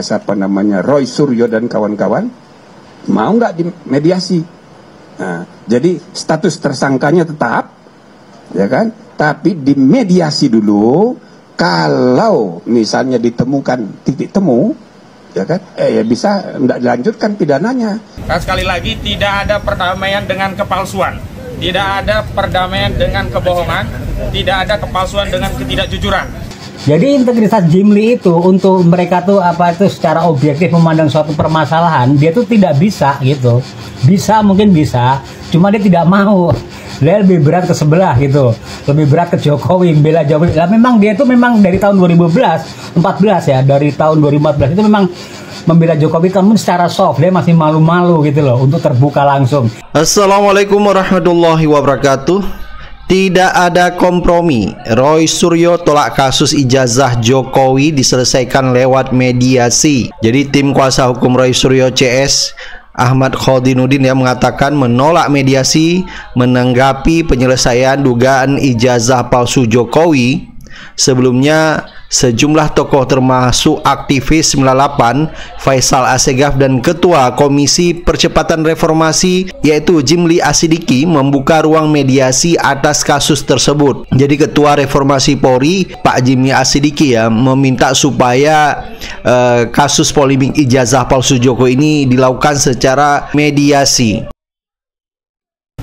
siapa namanya Roy Suryo dan kawan-kawan mau nggak dimediasi. Jadi status tersangkanya tetap, ya kan? Tapi dimediasi dulu. Kalau misalnya ditemukan titik temu, ya kan? Ya bisa tidak dilanjutkan pidananya. Dan sekali lagi tidak ada perdamaian dengan kepalsuan, tidak ada perdamaian dengan kebohongan, tidak ada kepalsuan dengan ketidakjujuran. Jadi integritas Jimli itu untuk mereka tuh secara objektif memandang suatu permasalahan, dia tuh tidak bisa gitu. Bisa mungkin bisa, cuma dia tidak mau. Dia lebih berat ke sebelah gitu. Lebih berat ke Jokowi, membela Jokowi. Lah memang dia itu memang dari tahun 2014 ya, dari tahun 2014 itu memang membela Jokowi, namun secara soft dia masih malu-malu gitu loh untuk terbuka langsung. Assalamualaikum warahmatullahi wabarakatuh. Tidak ada kompromi. Roy Suryo tolak kasus ijazah Jokowi diselesaikan lewat mediasi. Jadi tim kuasa hukum Roy Suryo CS Ahmad Khodinuddin yang mengatakan menolak mediasi menanggapi penyelesaian dugaan ijazah palsu Jokowi. Sebelumnya sejumlah tokoh termasuk aktivis 98 Faisal Assegaf dan Ketua Komisi Percepatan Reformasi yaitu Jimli Asidiki membuka ruang mediasi atas kasus tersebut. Jadi Ketua Reformasi Polri Pak Jimli Asidiki ya meminta supaya kasus polemik ijazah palsu Jokowi ini dilakukan secara mediasi.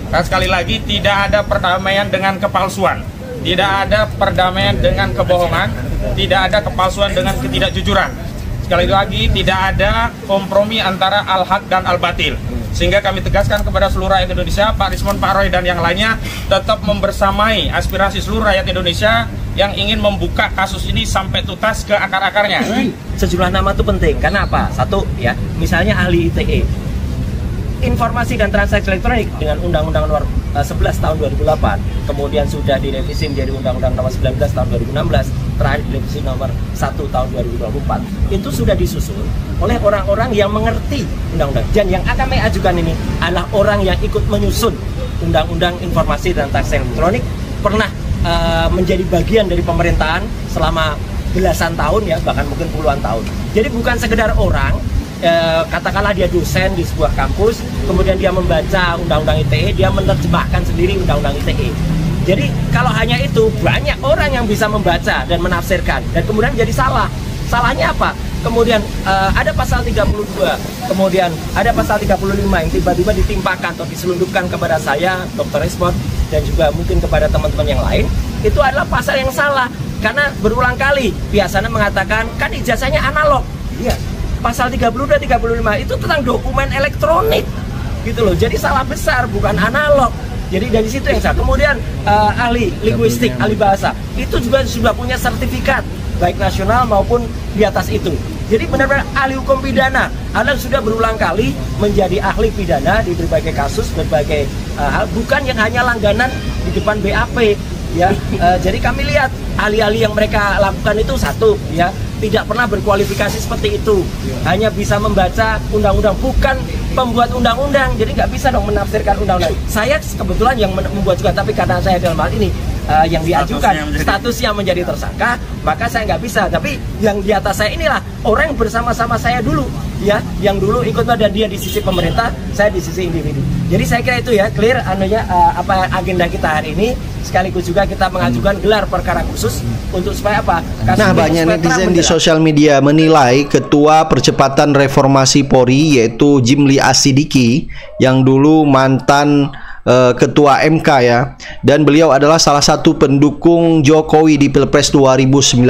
Dan sekali lagi tidak ada perdamaian dengan kepalsuan, tidak ada perdamaian dengan kebohongan, tidak ada kepalsuan dengan ketidakjujuran. Sekali lagi tidak ada kompromi antara al-haq dan al-batil. Sehingga kami tegaskan kepada seluruh rakyat Indonesia, Pak Rismon, Pak Roy dan yang lainnya tetap membersamai aspirasi seluruh rakyat Indonesia yang ingin membuka kasus ini sampai tuntas ke akar-akarnya. Sejumlah nama itu penting, karena apa? Satu ya, misalnya ahli ITE, informasi dan transaksi elektronik dengan Undang-Undang Nomor 11 tahun 2008, kemudian sudah direvisi menjadi Undang-Undang Nomor 19 tahun 2016, terakhir direvisi Nomor 1 tahun 2024. Itu sudah disusun oleh orang-orang yang mengerti undang-undang. Dan yang akan kami ajukan ini adalah orang yang ikut menyusun Undang-Undang Informasi dan Transaksi Elektronik, pernah menjadi bagian dari pemerintahan selama belasan tahun ya, bahkan mungkin puluhan tahun. Jadi bukan sekedar orang, katakanlah dia dosen di sebuah kampus, kemudian dia membaca Undang-Undang ITE, dia menerjemahkan sendiri Undang-Undang ITE. Jadi kalau hanya itu, banyak orang yang bisa membaca dan menafsirkan, dan kemudian jadi salah. Salahnya apa? Kemudian ada pasal 32, kemudian ada pasal 35 yang tiba-tiba ditimpakan atau diselundupkan kepada saya, Dr. Rismon, dan juga mungkin kepada teman-teman yang lain. Itu adalah pasal yang salah, karena berulang kali biasanya mengatakan, kan ijazahnya analog. Iya. Pasal 32, 35 itu tentang dokumen elektronik gitu loh. Jadi salah besar, bukan analog. Jadi dari situ yang salah. Kemudian ahli linguistik, ahli bahasa, itu juga sudah punya sertifikat baik nasional maupun di atas itu. Jadi benar-benar ahli hukum pidana. Anda sudah berulang kali menjadi ahli pidana di berbagai kasus, berbagai hal, bukan yang hanya langganan di depan BAP ya. Jadi kami lihat ahli-ahli yang mereka lakukan itu satu ya, tidak pernah berkualifikasi seperti itu, hanya bisa membaca undang-undang, bukan pembuat undang-undang. Jadi nggak bisa dong menafsirkan undang-undang. Saya kebetulan yang membuat juga, tapi karena saya dalam hal ini yang diajukan statusnya menjadi tersangka, maka saya nggak bisa. Tapi yang di atas saya inilah orang yang bersama-sama saya dulu ya, yang dulu ikut ada dia di sisi pemerintah, saya di sisi individu. Jadi saya kira itu ya clear anunya apa agenda kita hari ini. Sekaligus juga kita mengajukan gelar perkara khusus untuk supaya apa? Nah, banyak netizen di sosial media menilai Ketua Percepatan Reformasi Polri yaitu Jimli Asidiki yang dulu mantan Ketua MK ya, dan beliau adalah salah satu pendukung Jokowi di Pilpres 2019.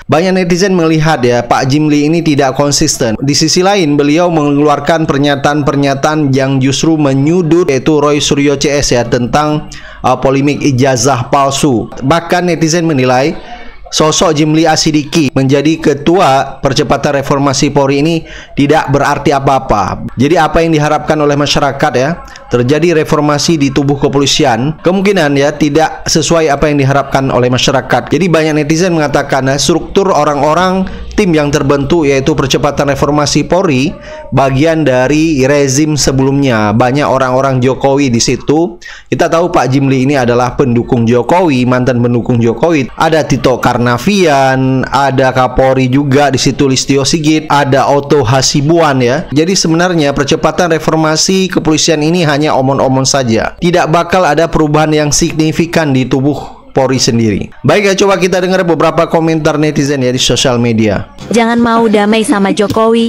Banyak netizen melihat ya Pak Jimli ini tidak konsisten. Di sisi lain beliau mengeluarkan pernyataan-pernyataan yang justru menyudut yaitu Roy Suryo CS ya tentang polemik ijazah palsu. Bahkan netizen menilai sosok Jimli Asidiki menjadi Ketua Percepatan Reformasi Polri ini tidak berarti apa-apa. Jadi apa yang diharapkan oleh masyarakat ya, terjadi reformasi di tubuh kepolisian, kemungkinan ya tidak sesuai apa yang diharapkan oleh masyarakat. Jadi banyak netizen mengatakan struktur orang-orang tim yang terbentuk yaitu Percepatan Reformasi Polri, bagian dari rezim sebelumnya. Banyak orang-orang Jokowi di situ. Kita tahu Pak Jimli ini adalah pendukung Jokowi, mantan pendukung Jokowi. Ada Tito Karnavian, ada Kapolri juga di situ, Listio Sigit, ada Otto Hasibuan ya. Jadi sebenarnya Percepatan Reformasi Kepolisian ini hanya omong-omong saja. Tidak bakal ada perubahan yang signifikan di tubuh Polri sendiri. Baik ya, coba kita dengar beberapa komentar netizen ya di sosial media. Jangan mau damai sama Jokowi.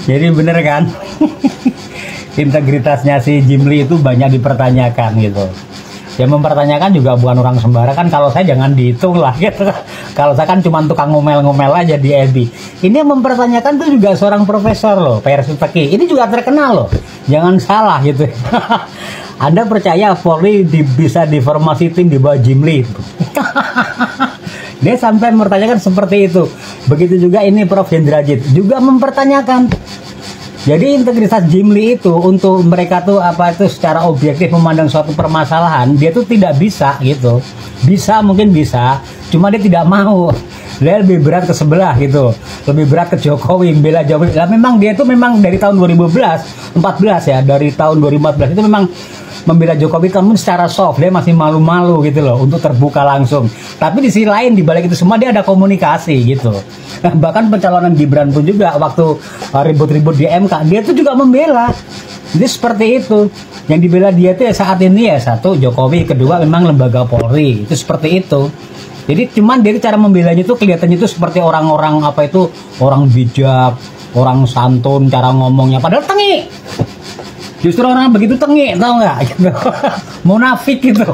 Jadi bener kan? Integritasnya si Jimli itu banyak dipertanyakan gitu. Yang mempertanyakan juga bukan orang sembarang kan. Kalau saya jangan dihitung lah gitu. Kalau saya kan cuma tukang ngomel-ngomel aja di FB. Ini yang mempertanyakan tuh juga seorang profesor loh, Persi Peki. Ini juga terkenal loh. Jangan salah gitu. Anda percaya Polri bisa diformasi tim di bawah Jimli? Dia sampai mempertanyakan seperti itu. Begitu juga ini Prof. Jendrajit juga mempertanyakan. Jadi integritas Jimli itu untuk mereka tuh apa itu secara objektif memandang suatu permasalahan, dia tuh tidak bisa gitu. Bisa mungkin bisa, cuma dia tidak mau. Dia lebih berat ke sebelah gitu, lebih berat ke Jokowi, membela Jokowi. Lah memang dia itu memang dari tahun 2014 ya, dari tahun 2014 itu memang membela Jokowi, namun secara soft dia masih malu-malu gitu loh untuk terbuka langsung. Tapi di sisi lain di balik itu semua dia ada komunikasi gitu. Nah, bahkan pencalonan Gibran pun juga waktu ribut-ribut di MK dia tuh juga membela. Jadi seperti itu. Yang dibela dia tuh ya saat ini ya satu Jokowi, kedua memang lembaga Polri. Itu seperti itu. Jadi cuman dari cara membelanya itu kelihatannya itu seperti orang-orang apa itu orang bijak, orang santun cara ngomongnya, padahal tengi. Justru orang begitu tengi, tau nggak? Gitu. Munafik gitu.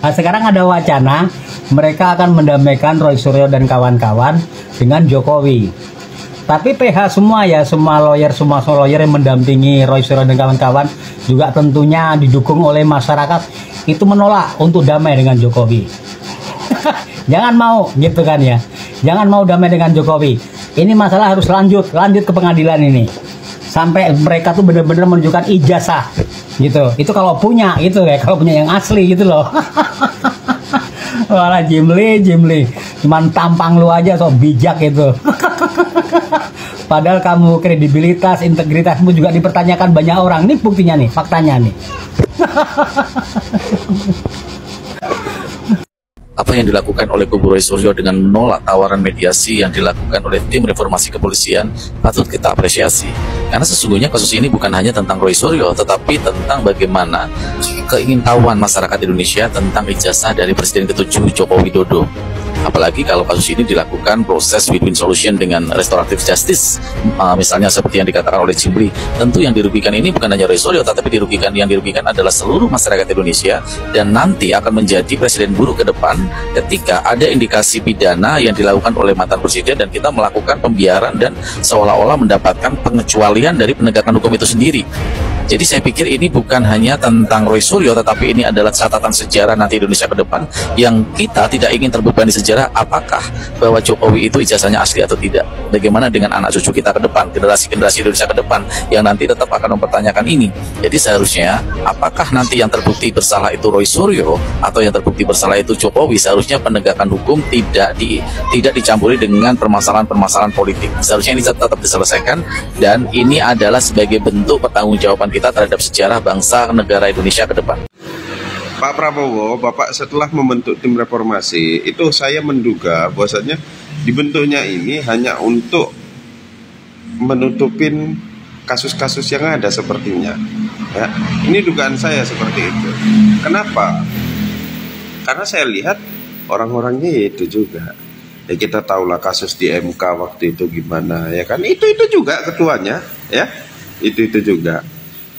Nah, sekarang ada wacana mereka akan mendamaikan Roy Suryo dan kawan-kawan dengan Jokowi. Tapi PH semua ya, semua lawyer yang mendampingi Roy Suryo dan kawan-kawan juga tentunya didukung oleh masyarakat itu menolak untuk damai dengan Jokowi. Jangan mau gitu kan ya. Jangan mau damai dengan Jokowi. Ini masalah harus lanjut ke pengadilan ini. Sampai mereka tuh benar-benar menunjukkan ijazah gitu. Itu kalau punya gitu ya, kalau punya yang asli gitu loh. Walah Jimli, cuman tampang lu aja so bijak itu. Padahal kamu kredibilitas, integritasmu juga dipertanyakan banyak orang. Ini buktinya nih, faktanya nih. Apa yang dilakukan oleh kubu Roy Suryo dengan menolak tawaran mediasi yang dilakukan oleh tim reformasi kepolisian patut kita apresiasi. Karena sesungguhnya kasus ini bukan hanya tentang Roy Suryo, tetapi tentang bagaimana keingintahuan masyarakat Indonesia tentang ijazah dari Presiden ke-7 Joko Widodo. Apalagi kalau kasus ini dilakukan proses win-win solution dengan restoratif justice, misalnya seperti yang dikatakan oleh Jimli. Tentu yang dirugikan ini bukan hanya Roy Suryo, tetapi yang dirugikan adalah seluruh masyarakat Indonesia, dan nanti akan menjadi presiden buruk ke depan ketika ada indikasi pidana yang dilakukan oleh mantan presiden dan kita melakukan pembiaran dan seolah-olah mendapatkan pengecualian dari penegakan hukum itu sendiri. Jadi saya pikir ini bukan hanya tentang Roy Suryo, tetapi ini adalah catatan sejarah nanti Indonesia ke depan yang kita tidak ingin terbebani sejarah apakah bahwa Jokowi itu ijazahnya asli atau tidak. Bagaimana dengan anak cucu kita ke depan, generasi Indonesia ke depan yang nanti tetap akan mempertanyakan ini. Jadi seharusnya apakah nanti yang terbukti bersalah itu Roy Suryo atau yang terbukti bersalah itu Jokowi, seharusnya penegakan hukum tidak dicampuri dengan permasalahan-permasalahan politik. Seharusnya ini tetap diselesaikan, dan ini adalah sebagai bentuk pertanggungjawaban kita terhadap sejarah bangsa negara Indonesia ke depan. Pak Prabowo, Bapak setelah membentuk tim reformasi, itu saya menduga bahwasannya dibentuknya ini hanya untuk menutupin kasus-kasus yang ada sepertinya. Ya, ini dugaan saya seperti itu. Kenapa? Karena saya lihat orang-orangnya ya itu juga. Ya kita tahulah kasus di MK waktu itu gimana, ya kan? Itu juga ketuanya, ya. Itu juga.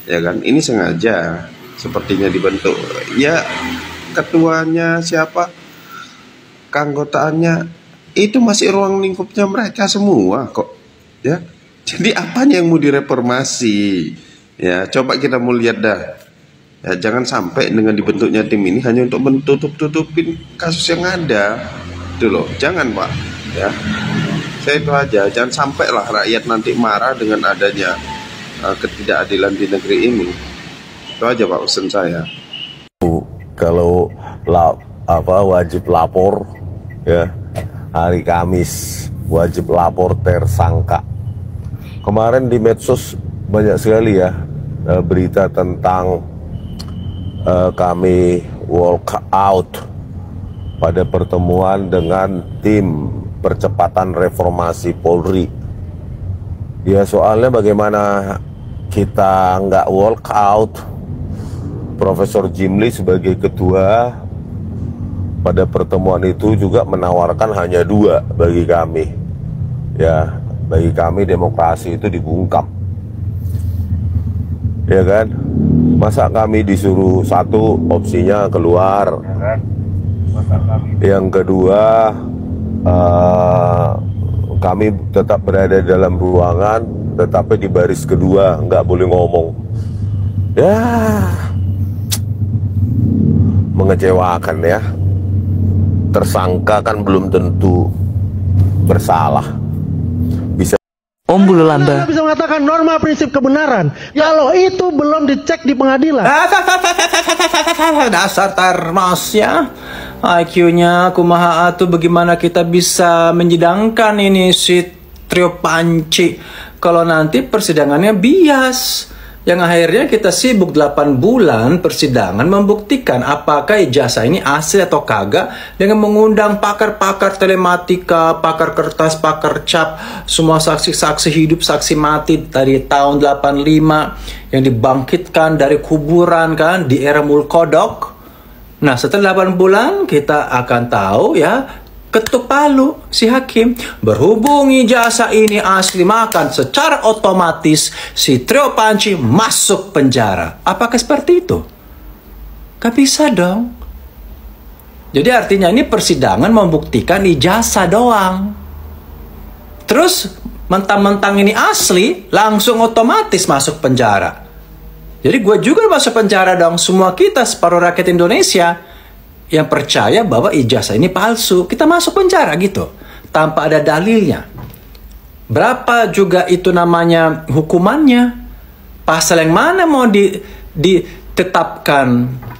Ya kan, ini sengaja sepertinya dibentuk. Ya ketuanya siapa, keanggotaannya itu masih ruang lingkupnya mereka semua kok. Ya, jadi apanya yang mau direformasi? Ya coba kita mau lihat dah. Ya jangan sampai dengan dibentuknya tim ini hanya untuk menutup-tutupin kasus yang ada. Itu loh, jangan Pak. Ya, saya itu aja. Jangan sampailah rakyat nanti marah dengan adanya ketidakadilan di negeri ini. Itu aja Pak pesan saya. Kalau wajib lapor ya hari Kamis, wajib lapor tersangka. Kemarin di medsos banyak sekali ya berita tentang kami walk out pada pertemuan dengan tim percepatan reformasi Polri. Ya soalnya bagaimana kita nggak walk out. Profesor Jimli sebagai ketua pada pertemuan itu juga menawarkan hanya 2 bagi kami. Ya, bagi kami demokrasi itu dibungkam. Ya kan? Masa kami disuruh satu, opsinya keluar. Yang kedua, kami tetap berada dalam ruangan, tetapi di baris kedua, nggak boleh ngomong. Ya, mengecewakan ya. Tersangka kan belum tentu bersalah. Bisa Om Bululamba bisa mengatakan norma prinsip kebenaran kalau itu belum dicek di pengadilan. Dasar termos ya. IQ-nya kumaha atuh, bagaimana kita bisa menyidangkan ini si Trio Panci kalau nanti persidangannya bias. Yang akhirnya kita sibuk 8 bulan persidangan membuktikan apakah ijazah ini asli atau kagak dengan mengundang pakar-pakar telematika, pakar kertas, pakar cap, semua saksi-saksi hidup, saksi mati dari tahun 85 yang dibangkitkan dari kuburan kan di era Mulkodok. Nah setelah 8 bulan kita akan tahu ya, ketuk palu si hakim, berhubung ijazah ini asli, maka secara otomatis si Trio Panci masuk penjara. Apakah seperti itu? Gak bisa dong. Jadi artinya ini persidangan membuktikan ijazah doang. Terus mentang-mentang ini asli, langsung otomatis masuk penjara. Jadi gue juga masuk penjara dong. Semua kita separuh rakyat Indonesia yang percaya bahwa ijazah ini palsu, kita masuk penjara gitu, tanpa ada dalilnya. Berapa juga itu namanya hukumannya? Pasal yang mana mau ditetapkan?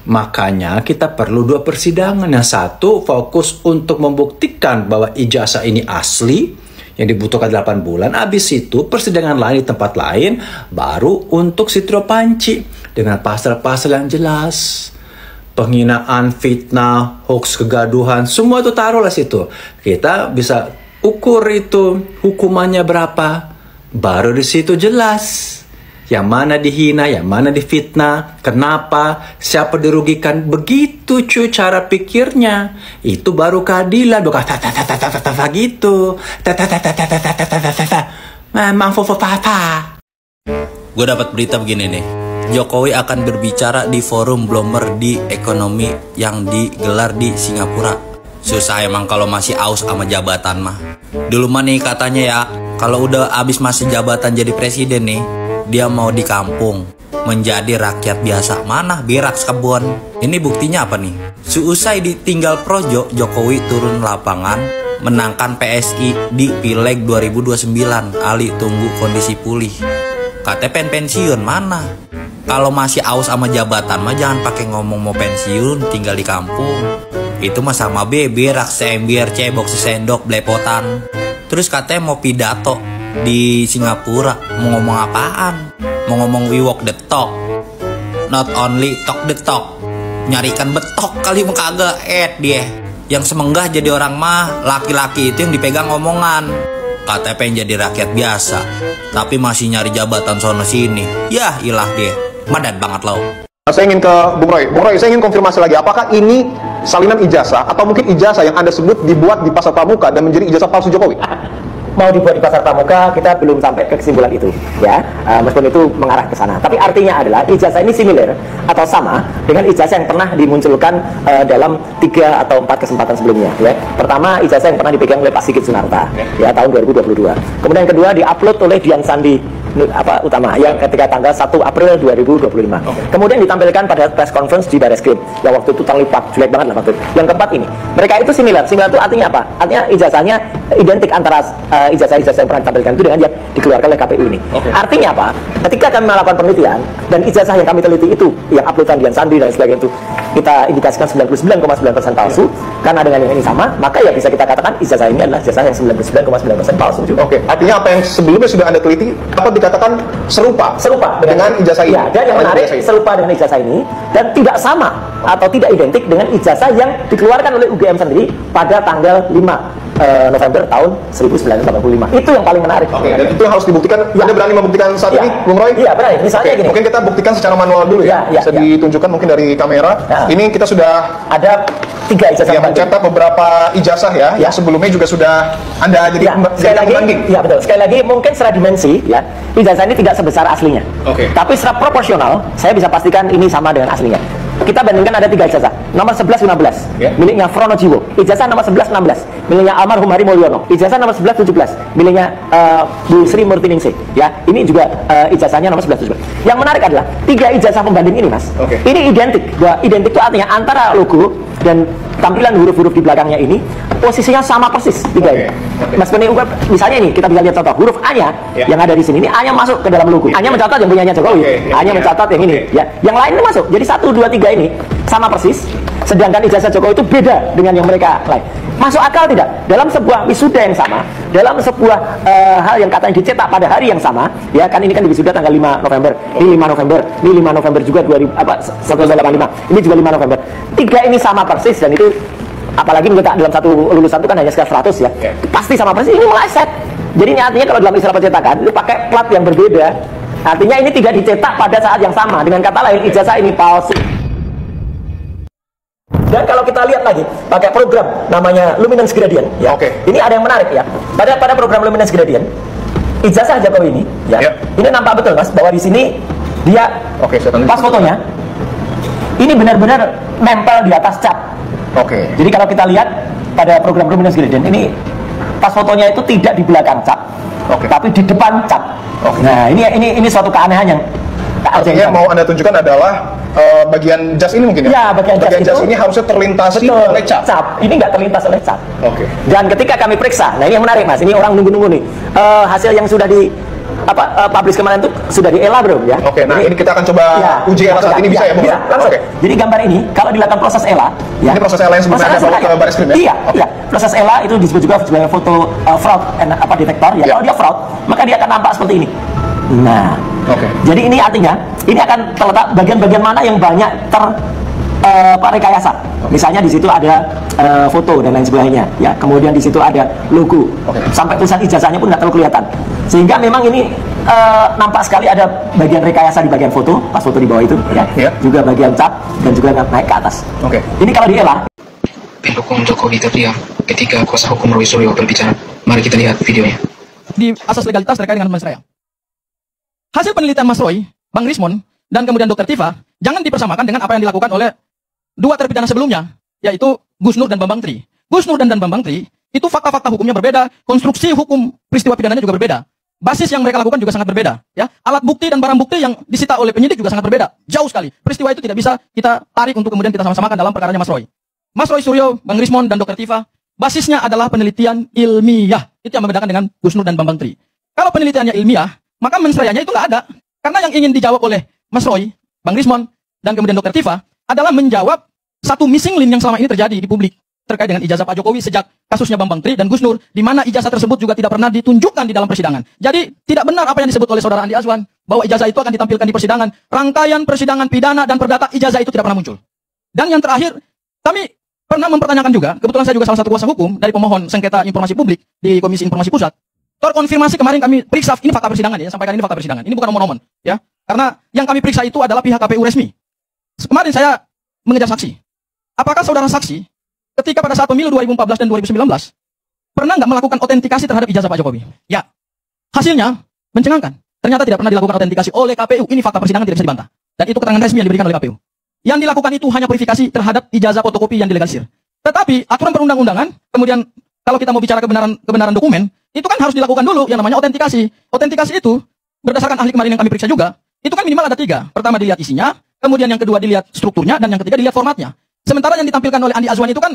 Makanya kita perlu 2 persidangan. Yang satu fokus untuk membuktikan bahwa ijazah ini asli, yang dibutuhkan 8 bulan. Habis itu persidangan lain di tempat lain, baru untuk si Trio Panci dengan pasal-pasal yang jelas. Penghinaan, fitnah, hoax, kegaduhan, semua itu taruhlah situ. Kita bisa ukur itu hukumannya berapa. Baru di situ jelas yang mana dihina, yang mana difitnah, kenapa, siapa dirugikan. Begitu cuy cara pikirnya. Itu baru keadilan, bukan gitu. Memang fofa. Gue dapat berita begini nih. Jokowi akan berbicara di forum Bloomberg di ekonomi yang digelar di Singapura. Susah emang kalau masih aus sama jabatan mah. Dulu mah nih katanya ya, kalau udah abis masa jabatan jadi presiden nih, dia mau di kampung menjadi rakyat biasa. Mana berak sekebon. Ini buktinya apa nih? Seusai ditinggal Projo, Jokowi turun lapangan menangkan PSI di Pileg 2029. Ali tunggu kondisi pulih. KTP pensiun mana? Kalau masih aus sama jabatan mah jangan pakai ngomong mau pensiun, tinggal di kampung. Itu mah sama berak, seember, cebok, sesendok, belepotan. Terus katanya mau pidato di Singapura. Mau ngomong apaan? Mau ngomong we walk the talk, not only talk the talk. Nyarikan betok kali mah kagak. Dia yang semenggah jadi orang mah, laki-laki itu yang dipegang omongan. KTP pengen jadi rakyat biasa, tapi masih nyari jabatan sono sini. Ya ilah dia, madan banget lo. Saya ingin ke Bung Roy. Bung Roy, saya ingin konfirmasi lagi, apakah ini salinan ijazah atau mungkin ijazah yang Anda sebut dibuat di Pasar Pramuka dan menjadi ijazah palsu Jokowi? Mau dibuat di Pasar Pramuka, kita belum sampai ke kesimpulan itu, ya. Meskipun itu mengarah ke sana. Tapi artinya adalah ijazah ini similar atau sama dengan ijazah yang pernah dimunculkan dalam 3 atau 4 kesempatan sebelumnya. Ya. Pertama, ijazah yang pernah dipegang oleh Pak Sigit Sunarta, ya, tahun 2022. Kemudian yang kedua diupload oleh Dian Sandi Utama yang ketika tanggal 1 April 2025. Kemudian ditampilkan pada press conference di Barreskrim yang waktu itu terlipat jelek banget lah waktu itu. Yang keempat ini, mereka itu similar. Similar itu artinya apa? Artinya ijazahnya identik antara ijazah-ijazah yang pernah ditampilkan itu dengan yang dikeluarkan oleh KPU ini. Artinya apa? Ketika kami melakukan penelitian dan ijazah yang kami teliti itu yang uploadan Dian Sandi dan sebagainya itu kita indikasikan 99,9% palsu, karena dengan yang ini sama, maka ya bisa kita katakan ijazah ini adalah ijazah yang 99,9% palsu juga. Oke, artinya apa yang sebelumnya sudah Anda teliti dapat dikatakan serupa dengan ijazah ini. Ya, dan yang menarik serupa dengan ijazah ini dan tidak sama atau tidak identik dengan ijazah yang dikeluarkan oleh UGM sendiri pada tanggal 5 November tahun 1985. Itu yang paling menarik. Oke, dan itu yang harus dibuktikan. Ya. Anda berani membuktikan saat ini, Bung Roy? Iya, berani. Misalnya gini. Mungkin kita buktikan secara manual dulu ya. Bisa ditunjukkan mungkin dari kamera. Ini kita sudah ada 3 ijazah yang mencetak beberapa ijazah ya, yang sebelumnya juga sudah Anda jadi sekali lagi. Iya, betul. Sekali lagi mungkin secara dimensi ya, ijazah ini tidak sebesar aslinya. Tapi secara proporsional, saya bisa pastikan ini sama dengan aslinya. Kita bandingkan ada 3 ijazah. Nomor 1115 miliknya Frono Jiwo, ijazah nomor 1116 miliknya almarhum Hari Mulyono, ijazah nomor 1117 miliknya Bu Sri Murtiningsih. Ya, ini juga ijazahnya nomor 1117. Yang menarik adalah 3 ijazah pembanding ini, Mas. Ini identik. Identik itu artinya antara logo dan tampilan huruf-huruf di belakangnya ini posisinya sama persis 3 ini. Mas Beni, misalnya ini kita bisa lihat contoh huruf A-nya yang ada di sini. Ini A-nya masuk ke dalam logo. A-nya mencatat yang punyanya Jokowi. A-nya mencatat yang ini. Ya, yang lain itu masuk. Jadi 1, 2, 3 ini sama persis. Sedangkan ijazah Jokowi itu beda dengan yang mereka lain. Masuk akal tidak? Dalam sebuah wisuda yang sama, dalam sebuah hal yang katanya dicetak pada hari yang sama, ya kan ini kan di wisuda tanggal 5 November, ini 5 November, ini 5 November juga 1985, ini juga 5 November. 3 ini sama persis dan itu apalagi mencetak dalam satu lulusan itu kan hanya sekitar 100 ya. Pasti sama persis, ini meleset. Jadi ini artinya kalau dalam istilah pencetakan itu pakai plat yang berbeda. Artinya ini tidak dicetak pada saat yang sama. Dengan kata lain ijazah ini palsu. Dan kalau kita lihat lagi pakai program namanya Luminance Gradient ya. Ini ada yang menarik ya. Pada program Luminance Gradient ijazah Jokowi ini ya. Ini nampak betul Mas bahwa di sini dia pas fotonya ini benar-benar nempel di atas cap. Jadi kalau kita lihat pada program Luminance Gradient ini pas fotonya itu tidak di belakang cap, tapi di depan cap. Nah, ini suatu keanehan yang artinya mau Anda tunjukkan adalah bagian jas ini mungkin ya? Ya, bagian jas ini harusnya terlintasi oleh cap. Ini nggak terlintas oleh cap. Dan ketika kami periksa, nah ini yang menarik Mas, ini orang nunggu-nunggu nih. Hasil yang sudah di publish kemarin itu sudah di ELA belum ya? Nah ini kita akan coba uji ELA saat ini bisa ya? Bisa, langsung. Jadi gambar ini kalau dilakukan proses ELA ya. Ini proses ELA yang sebelumnya ada bawa ke baris krim ya? Iya. Proses ELA itu disebut juga sebagai foto fraud detektor ya. Kalau dia fraud, maka dia akan nampak seperti ini. Nah, jadi ini artinya ini akan terletak bagian-bagian mana yang banyak rekayasa. Misalnya di situ ada foto dan lain sebagainya, ya. Kemudian di situ ada logo, sampai tulisan ijazahnya pun nggak terlalu kelihatan. Sehingga memang ini nampak sekali ada bagian rekayasa di bagian foto, pas foto di bawah itu, ya. Juga bagian cap dan juga naik ke atas. Ini kalau di ELA. Pendukung Jokowi terdiam ketika kuasa hukum Roy Suryo berbicara. Mari kita lihat videonya. Di asas legalitas terkait dengan Mansraya. Hasil penelitian Mas Roy, Bang Rismon, dan kemudian Dr. Tifa, jangan dipersamakan dengan apa yang dilakukan oleh 2 terpidana sebelumnya, yaitu Gus Nur dan Bambang Tri. Gus Nur dan Bambang Tri, itu fakta-fakta hukumnya berbeda, konstruksi hukum peristiwa pidananya juga berbeda. Basis yang mereka lakukan juga sangat berbeda. Ya, alat bukti dan barang bukti yang disita oleh penyidik juga sangat berbeda. Jauh sekali. Peristiwa itu tidak bisa kita tarik untuk kemudian kita sama-samakan dalam perkaranya Mas Roy. Mas Roy Suryo, Bang Rismon, dan Dr. Tifa, basisnya adalah penelitian ilmiah. Itu yang membedakan dengan Gus Nur dan Bambang Tri. Kalau penelitiannya ilmiah, maka mensrayanya itu nggak ada. Karena yang ingin dijawab oleh Mas Roy, Bang Rismon, dan kemudian Dr. Tifa adalah menjawab satu missing link yang selama ini terjadi di publik terkait dengan ijazah Pak Jokowi sejak kasusnya Bambang Tri dan Gus Nur, di mana ijazah tersebut juga tidak pernah ditunjukkan di dalam persidangan. Jadi tidak benar apa yang disebut oleh saudara Andi Azwan bahwa ijazah itu akan ditampilkan di persidangan. Rangkaian persidangan pidana dan perdata ijazah itu tidak pernah muncul. Dan yang terakhir, kami pernah mempertanyakan juga, kebetulan saya juga salah satu kuasa hukum dari pemohon sengketa informasi publik di Komisi Informasi Pusat. Terkonfirmasi kemarin kami periksa, ini fakta persidangan ya, sampaikan ini fakta persidangan. Ini bukan omon-omon ya. Karena yang kami periksa itu adalah pihak KPU resmi. Kemarin saya mengejar saksi. Apakah saudara saksi ketika pada saat pemilu 2014 dan 2019 pernah nggak melakukan autentikasi terhadap ijazah Pak Jokowi? Ya. Hasilnya mencengangkan. Ternyata tidak pernah dilakukan autentikasi oleh KPU. Ini fakta persidangan tidak bisa dibantah. Dan itu keterangan resmi yang diberikan oleh KPU. Yang dilakukan itu hanya verifikasi terhadap ijazah fotokopi yang dilegalisir. Tetapi aturan perundang-undangan, kemudian kalau kita mau bicara kebenaran dokumen, itu kan harus dilakukan dulu yang namanya autentikasi. Autentikasi itu berdasarkan ahli kemarin yang kami periksa juga, itu kan minimal ada 3. Pertama dilihat isinya, kemudian yang kedua dilihat strukturnya, dan yang ketiga dilihat formatnya. Sementara yang ditampilkan oleh Andi Azwan itu kan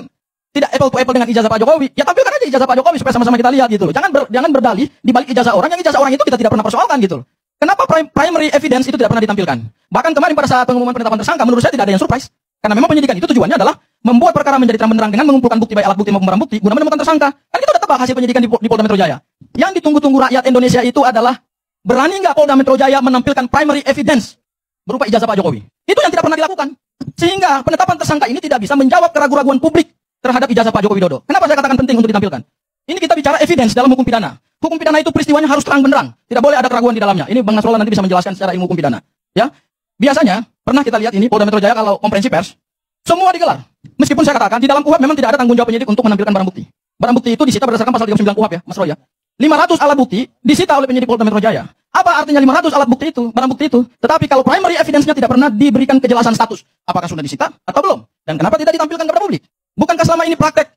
tidak apple to apple dengan ijazah Pak Jokowi. Ya tampilkan aja ijazah Pak Jokowi supaya sama-sama kita lihat gitu loh. Jangan berdalih di balik ijazah orang, yang ijazah orang itu kita tidak pernah persoalkan gitu loh. Kenapa primary evidence itu tidak pernah ditampilkan? Bahkan kemarin pada saat pengumuman penetapan tersangka, menurut saya tidak ada yang surprise. Karena memang penyidikan itu tujuannya adalah membuat perkara menjadi terang benderang dengan mengumpulkan bukti baik alat bukti maupun barang bukti guna menemukan tersangka. Kan kita udah tebak hasil penyidikan di Polda Metro Jaya. Yang ditunggu-tunggu rakyat Indonesia itu adalah berani nggak Polda Metro Jaya menampilkan primary evidence berupa ijazah Pak Jokowi. Itu yang tidak pernah dilakukan. Sehingga penetapan tersangka ini tidak bisa menjawab keraguan-keraguan publik terhadap ijazah Pak Joko Widodo. Kenapa saya katakan penting untuk ditampilkan? Ini kita bicara evidence dalam hukum pidana. Hukum pidana itu peristiwanya harus terang benderang, tidak boleh ada keraguan di dalamnya. Ini Bang Nasrullah nanti bisa menjelaskan secara ilmu hukum pidana. Ya, biasanya pernah kita lihat ini Polda Metro Jaya kalau konferensi pers, semua digelar. Meskipun saya katakan di dalam KUHP memang tidak ada tanggung jawab penyidik untuk menampilkan barang bukti. Barang bukti itu disita berdasarkan pasal 39 KUHP ya, Mas Roy ya. 500 alat bukti disita oleh penyidik Polda Metro Jaya. Apa artinya 500 alat bukti itu, barang bukti itu? Tetapi kalau primary evidence-nya tidak pernah diberikan kejelasan status, apakah sudah disita atau belum? Dan kenapa tidak ditampilkan kepada publik? Bukankah selama ini praktek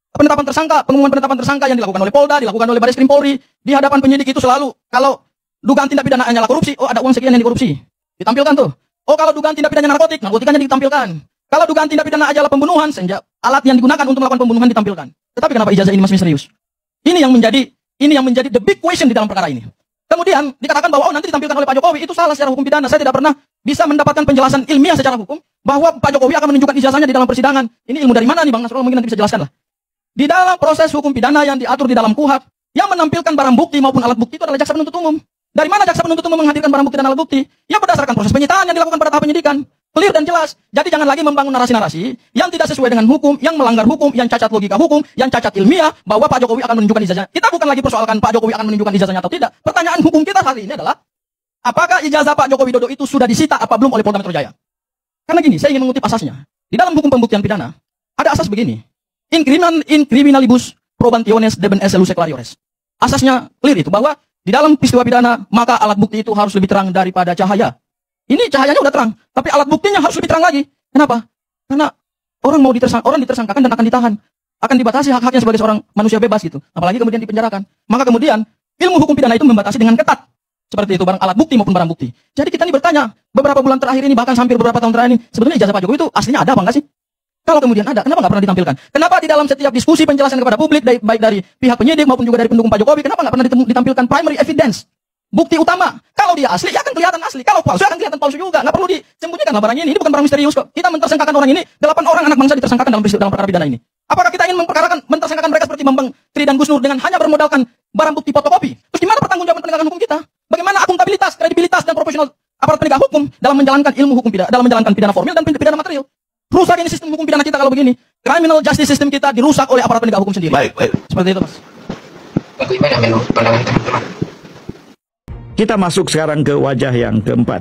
penetapan tersangka, pengumuman penetapan tersangka yang dilakukan oleh Polda, dilakukan oleh Baris Krim Polri, di hadapan penyidik itu selalu, kalau dugaan tindak pidana nyala korupsi, oh ada uang sekian yang dikorupsi, ditampilkan tuh. Oh kalau dugaan tindak pidana narkotik, narkotikanya ditampilkan. Kalau dugaan tindak pidana adalah pembunuhan, senjata alat yang digunakan untuk melakukan pembunuhan ditampilkan. Tetapi kenapa ijazah ini masih misterius? Ini yang menjadi the big question di dalam perkara ini. Kemudian dikatakan bahwa nanti ditampilkan oleh Pak Jokowi, itu salah secara hukum pidana. Saya tidak pernah bisa mendapatkan penjelasan ilmiah secara hukum bahwa Pak Jokowi akan menunjukkan ijazahnya di dalam persidangan. Ini ilmu dari mana nih Bang Nasrullah, mungkin nanti bisa jelaskan lah. Di dalam proses hukum pidana yang diatur di dalam KUHP, yang menampilkan barang bukti maupun alat bukti itu adalah jaksa penuntut umum. Dari mana jaksa penuntut umum menghadirkan barang bukti dan alat bukti? Ya berdasarkan proses penyitaan yang dilakukan pada tahap penyidikan. Clear dan jelas. Jadi jangan lagi membangun narasi-narasi yang tidak sesuai dengan hukum, yang melanggar hukum, yang cacat logika hukum, yang cacat ilmiah, bahwa Pak Jokowi akan menunjukkan ijazahnya. Kita bukan lagi persoalkan Pak Jokowi akan menunjukkan ijazahnya atau tidak. Pertanyaan hukum kita hari ini adalah, apakah ijazah Pak Joko Widodo itu sudah disita apa belum oleh Polda Metro Jaya? Karena gini, saya ingin mengutip asasnya. Di dalam hukum pembuktian pidana, ada asas begini. In criminalibus probationes deben esse luce clariores. Asasnya clear itu, bahwa di dalam peristiwa pidana, maka alat bukti itu harus lebih terang daripada cahaya. Ini cahayanya udah terang, tapi alat buktinya harus lebih terang lagi. Kenapa? Karena orang ditersangkakan dan akan ditahan. Akan dibatasi hak-haknya sebagai seorang manusia bebas gitu. Apalagi kemudian dipenjarakan. Maka kemudian, ilmu hukum pidana itu membatasi dengan ketat. Seperti itu, barang alat bukti maupun barang bukti. Jadi kita ini bertanya, beberapa bulan terakhir ini, bahkan hampir beberapa tahun terakhir ini, sebetulnya ijazah Pak Jokowi itu aslinya ada apa enggak sih? Kalau kemudian ada, kenapa nggak pernah ditampilkan? Kenapa di dalam setiap diskusi penjelasan kepada publik, baik dari pihak penyidik maupun juga dari pendukung Pak Jokowi, kenapa nggak pernah ditampilkan primary evidence? Bukti utama. Kalau dia asli, ya akan kelihatan asli. Kalau palsu, akan kelihatan palsu juga. Nggak perlu disembunyikan lah barang ini. Ini bukan barang misterius kok. Kita mentersangkakan orang ini, 8 orang anak bangsa ditersangkakan dalam perkara pidana ini. Apakah kita ingin mentersangkakan mereka seperti Bambang Tri dan Gus Nur dengan hanya bermodalkan barang bukti fotokopi? Terus gimana pertanggungjawaban penegakan hukum kita? Bagaimana akuntabilitas, kredibilitas dan profesional aparat penegak hukum dalam menjalankan ilmu hukum pidana, dalam menjalankan pidana formil dan pidana material? Rusak ini sistem hukum pidana kita kalau begini. Criminal justice system kita dirusak oleh aparat penegak hukum sendiri. Baik. Seperti itu, Mas. Bagaimana menurut pandangan teman-teman? Kita masuk sekarang ke wajah yang keempat.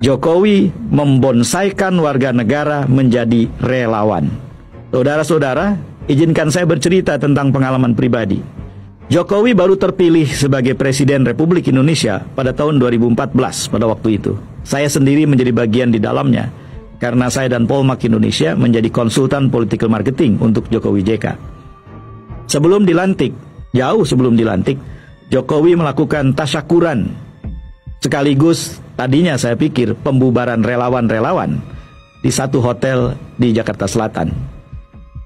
Jokowi membonsaikan warga negara menjadi relawan. Saudara-saudara, izinkan saya bercerita tentang pengalaman pribadi. Jokowi baru terpilih sebagai Presiden Republik Indonesia pada tahun 2014 pada waktu itu. Saya sendiri menjadi bagian di dalamnya karena saya dan Polmark Indonesia menjadi konsultan political marketing untuk Jokowi JK. Sebelum dilantik, jauh sebelum dilantik, Jokowi melakukan tasyakuran. Sekaligus tadinya saya pikir pembubaran relawan-relawan di satu hotel di Jakarta Selatan.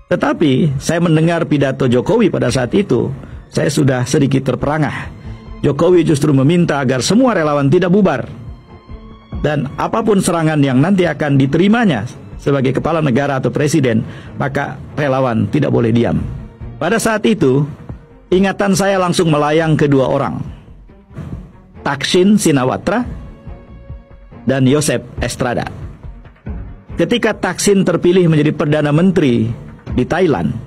Tetapi saya mendengar pidato Jokowi pada saat itu, saya sudah sedikit terperangah. Jokowi justru meminta agar semua relawan tidak bubar. Dan apapun serangan yang nanti akan diterimanya sebagai kepala negara atau presiden, maka relawan tidak boleh diam. Pada saat itu, ingatan saya langsung melayang ke dua orang, Thaksin Shinawatra dan Joseph Estrada. Ketika Thaksin terpilih menjadi Perdana Menteri di Thailand,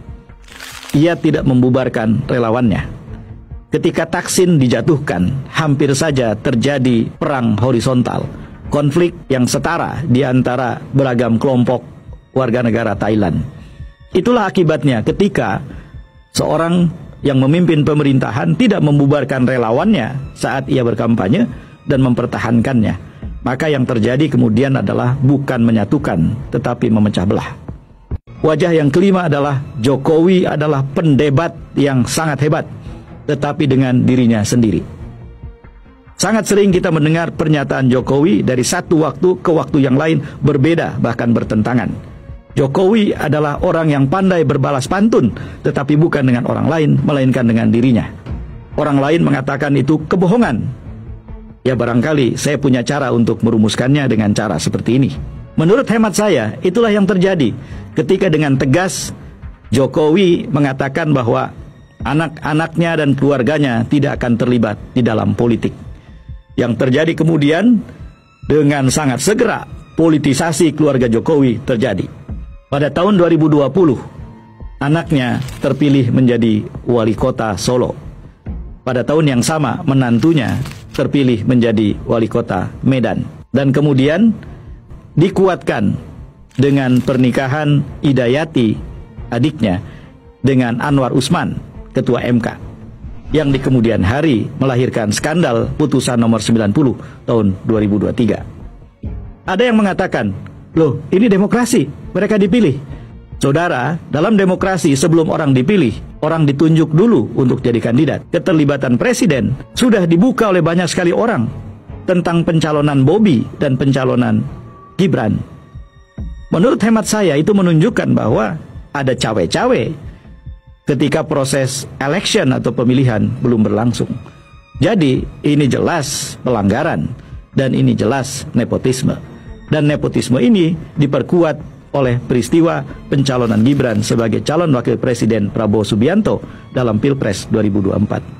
ia tidak membubarkan relawannya. Ketika Thaksin dijatuhkan, hampir saja terjadi perang horizontal, konflik yang setara di antara beragam kelompok warga negara Thailand. Itulah akibatnya ketika seorang yang memimpin pemerintahan tidak membubarkan relawannya saat ia berkampanye dan mempertahankannya. Maka yang terjadi kemudian adalah bukan menyatukan, tetapi memecah belah. Wajah yang kelima adalah Jokowi adalah pendebat yang sangat hebat, tetapi dengan dirinya sendiri. Sangat sering kita mendengar pernyataan Jokowi dari satu waktu ke waktu yang lain berbeda, bahkan bertentangan. Jokowi adalah orang yang pandai berbalas pantun, tetapi bukan dengan orang lain, melainkan dengan dirinya. Orang lain mengatakan itu kebohongan. Ya barangkali saya punya cara untuk merumuskannya dengan cara seperti ini. Menurut hemat saya, itulah yang terjadi ketika dengan tegas Jokowi mengatakan bahwa anak-anaknya dan keluarganya tidak akan terlibat di dalam politik. Yang terjadi kemudian dengan sangat segera politisasi keluarga Jokowi terjadi. Pada tahun 2020, anaknya terpilih menjadi wali kota Solo. Pada tahun yang sama, menantunya terpilih menjadi wali kota Medan. Dan kemudian dikuatkan dengan pernikahan Hidayati, adiknya, dengan Anwar Usman, ketua MK, yang di kemudian hari melahirkan skandal putusan nomor 90 tahun 2023. Ada yang mengatakan, loh ini demokrasi, mereka dipilih. Saudara, dalam demokrasi sebelum orang dipilih, orang ditunjuk dulu untuk jadi kandidat. Keterlibatan presiden sudah dibuka oleh banyak sekali orang tentang pencalonan Bobi dan pencalonan Gibran. Menurut hemat saya itu menunjukkan bahwa ada cawe-cawe ketika proses election atau pemilihan belum berlangsung. Jadi ini jelas pelanggaran dan ini jelas nepotisme. Dan nepotisme ini diperkuat oleh peristiwa pencalonan Gibran sebagai calon wakil presiden Prabowo Subianto dalam Pilpres 2024.